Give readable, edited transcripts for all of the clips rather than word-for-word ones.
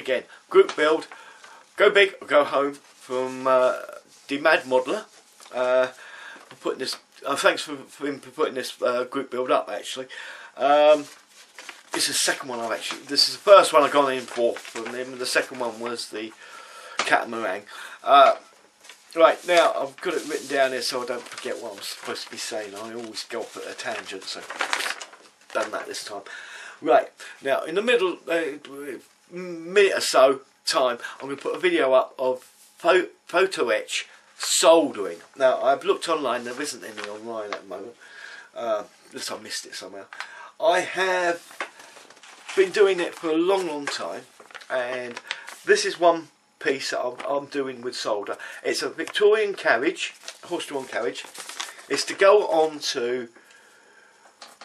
again, group build, go big or go home from the Mad Modeler. For putting this, thanks for him for putting this group build up. Actually, this is the second one this is the first one I've gone in for from him. The second one was the catamaran. Right, now I've got it written down here so I don't forget what I'm supposed to be saying. I always go off at a tangent, so I've done that this time. Right, now in the middle minute or so time, I'm going to put a video up of photo etch soldering. Now I've looked online, there isn't any online at the moment, unless I missed it somehow. I have been doing it for a long time, and this is one piece that I'm doing with solder. It's a Victorian carriage, horse-drawn carriage. It's to go on to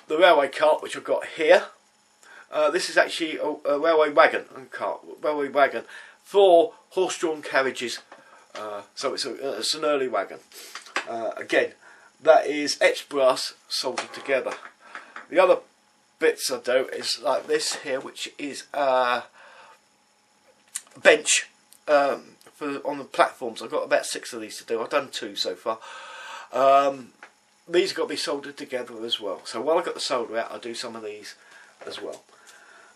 the railway cart, which I've got here. This is actually a railway wagon for horse-drawn carriages. So it's an early wagon. Again, that is etched brass soldered together. The other bits I do is like this here, which is a bench on the platforms. I've got about 6 of these to do. I've done 2 so far. These have got to be soldered together as well. So while I've got the solder out, I'll do some of these as well.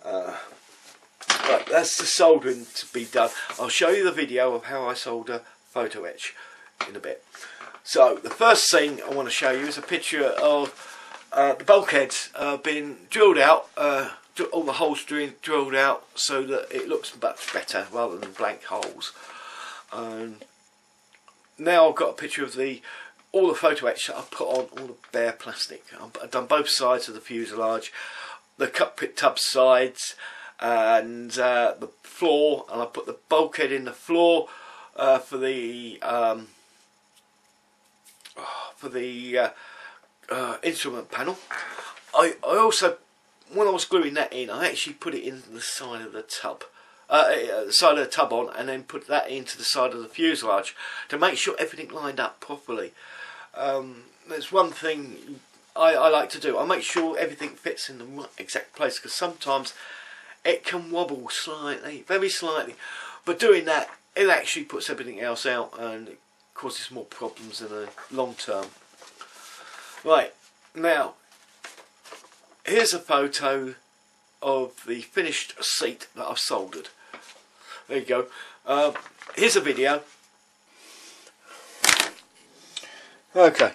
Right, that's the soldering to be done. I'll show you the video of how I solder photo etch in a bit. So the first thing I want to show you is a picture of the bulkheads being drilled out, all the holes drilled out so that it looks much better rather than blank holes. Now I've got a picture of all the photo etch that I've put on all the bare plastic. I've done both sides of the fuselage, the cockpit tub sides, and the floor, and I put the bulkhead in the floor for the instrument panel. I also, when I was gluing that in, I actually put it into the side of the tub, on, and then put that into the side of the fuselage to make sure everything lined up properly. There's one thing I like to do. I make sure everything fits in the right exact place, because sometimes it can wobble slightly, very slightly. But doing that, it actually puts everything else out and it causes more problems in the long term. Right, now here's a photo of the finished seat that I've soldered. There you go. Here's a video. Okay.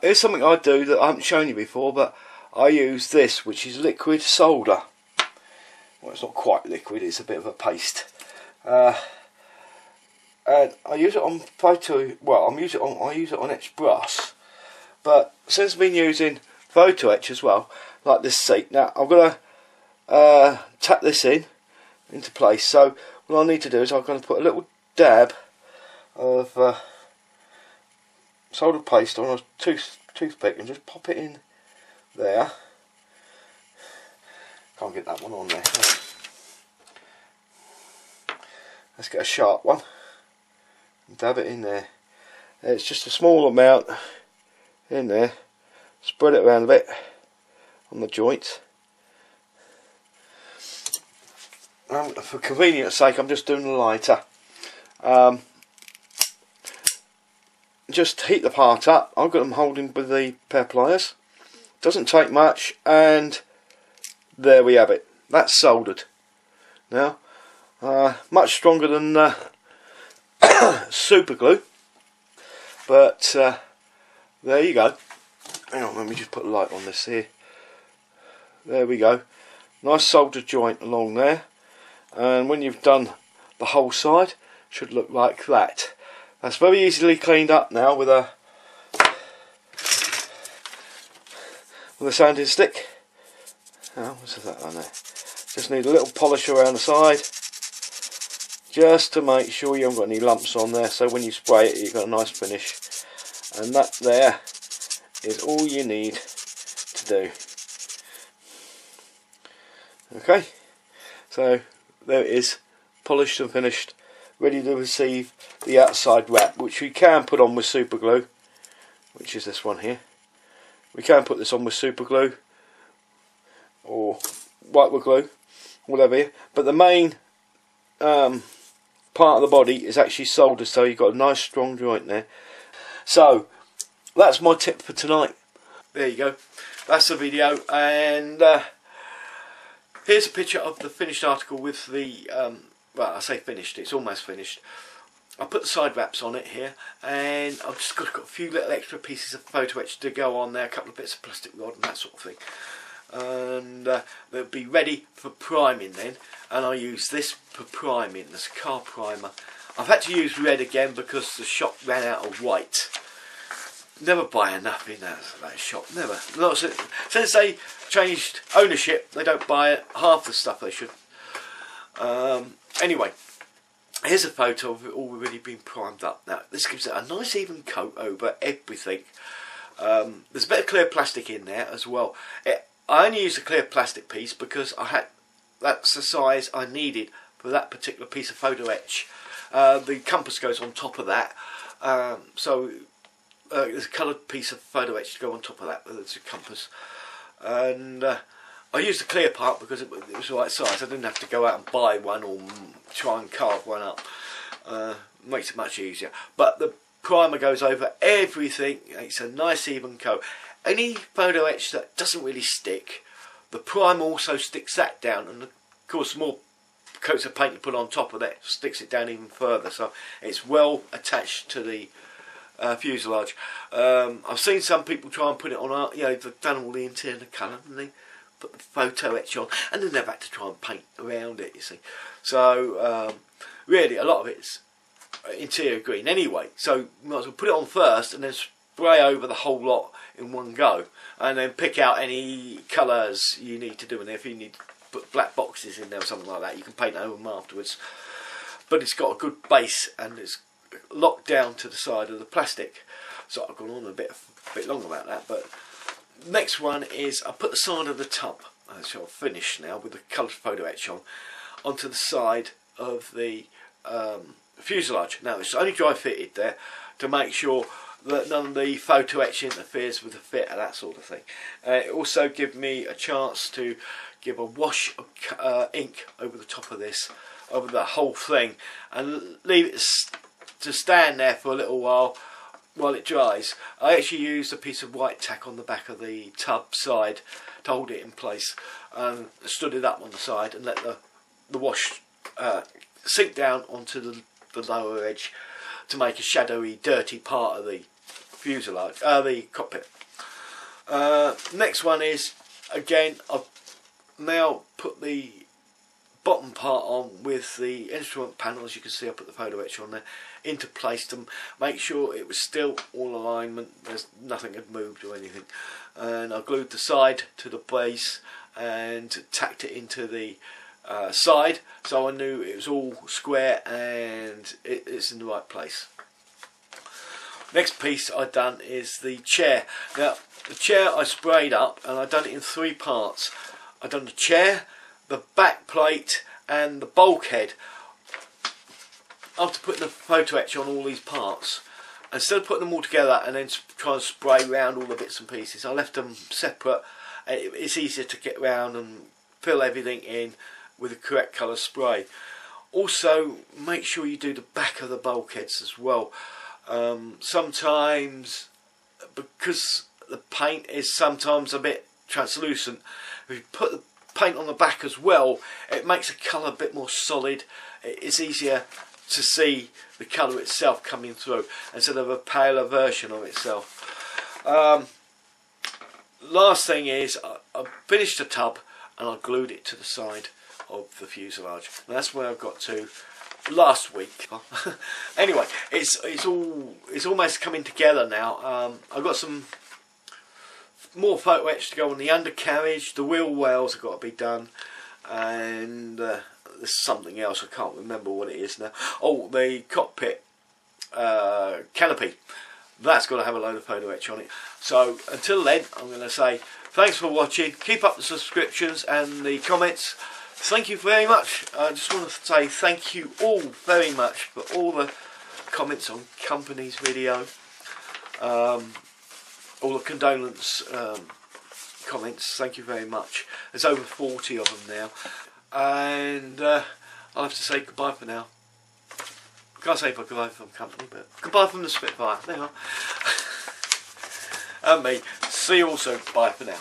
Here's something I do that I haven't shown you before, but I use this, which is liquid solder. Well, it's not quite liquid, it's a bit of a paste. And I use it on I use it on etched brass. But since I've been using photo etch as well, like this seat, now I've got to tap this into place. So what I need to do is I'm going to put a little dab of solder paste on a toothpick and just pop it in there. Can't get that one on there. Let's get a sharp one and dab it in there. It's just a small amount in there. Spread it around a bit on the joint. For convenience sake, I'm just doing the lighter. Just heat the part up. I've got them holding with the pair of pliers. Doesn't take much, and there we have it. That's soldered. Now, much stronger than super glue, but there you go. Hang on, let me just put a light on this here. There we go. Nice soldered joint along there, and when you've done the whole side, it should look like that. That's very easily cleaned up now with a sanding stick. Oh, what's that on there? Just need a little polish around the side, just to make sure you haven't got any lumps on there, so when you spray it you've got a nice finish. And that there is all you need to do. Okay, so there it is, polished and finished, ready to receive the outside wrap, which we can put on with super glue, which is this one here. We can put this on with super glue or whitewood glue, whatever here. But the main part of the body is actually soldered, so you've got a nice strong joint there. So that's my tip for tonight. There you go. That's the video, and here's a picture of the finished article with the well, I say finished, it's almost finished. I put the side wraps on it here, and I've just got a few little extra pieces of photo etch to go on there, a couple of bits of plastic rod and that sort of thing. And they'll be ready for priming then, and I use this for priming, this car primer. I've had to use red again because the shop ran out of white. Never buy enough in that shop, never. Since they changed ownership, they don't buy half the stuff they should. Anyway, here's a photo of it already being primed up. Now, this gives it a nice even coat over everything. There's a bit of clear plastic in there as well. I only used a clear plastic piece because that's the size I needed for that particular piece of photo etch. The compass goes on top of that, so there's a coloured piece of photo etch to go on top of that. There's a compass, and I used the clear part because it was the right size. I didn't have to go out and buy one or try and carve one up. Makes it much easier. But the primer goes over everything. It's a nice even coat. Any photo etch that doesn't really stick, the primer also sticks that down, and of course more coats of paint you put on top of that sticks it down even further, so it's well attached to the fuselage. I've seen some people try and put it on, they've done all the interior colour and they put the photo etch on, and then they've had to try and paint around it, you see. So really a lot of it's interior green anyway, so you might as well put it on first and then spray over the whole lot in one go, and then pick out any colours you need to do, and if you need to put black boxes in there or something like that, you can paint over them afterwards. But it's got a good base and it's locked down to the side of the plastic. So I've gone on a bit long about that, but next one is I put the side of the tub, which I'll finish now with the coloured photo etch on, onto the side of the fuselage. Now it's only dry fitted there to make sure that none of the photo etch interferes with the fit and that sort of thing. It also gives me a chance to give a wash of ink over the top of this, over the whole thing, and leave it to stand there for a little while it dries. I actually used a piece of white tack on the back of the tub side to hold it in place, and stood it up on the side and let the wash sink down onto the lower edge to make a shadowy, dirty part of the fuselage, the cockpit. Next one is, again, I've now put the bottom part on with the instrument panel, as you can see I put the photo etch on there, into place to make sure it was still all alignment, nothing had moved or anything. And I glued the side to the base and tacked it into the side, so I knew it was all square and it's in the right place. Next piece I've done is the chair. Now the chair I sprayed up, and I've done it in 3 parts. I've done the chair, the back plate and the bulkhead. After putting the photo etch on all these parts, instead of putting them all together and then try and spray around all the bits and pieces, I left them separate. It's easier to get around and fill everything in with the correct colour spray. Also make sure you do the back of the bulkheads as well. Sometimes, because the paint is sometimes a bit translucent, if you put the paint on the back as well, it makes the colour a bit more solid. It's easier to see the colour itself coming through instead of a paler version of itself. Last thing is I finished the tub and I glued it to the side of the fuselage. And that's where I got to last week. Anyway, it's almost coming together now. I've got some more photo etch to go on the undercarriage. The wheel wells have got to be done, and there's something else, I can't remember what it is now. Oh, the cockpit canopy, that's got to have a load of photo etch on it. So until then, I'm going to say thanks for watching. Keep up the subscriptions and the comments. Thank you very much. I just want to say thank you all very much for all the comments on Company's video, all the condolence comments. Thank you very much. There's over 40 of them now. and I'll have to say goodbye for now. I can't say goodbye from the company, but goodbye from the Spitfire. There you are. And me. See you also. Bye for now.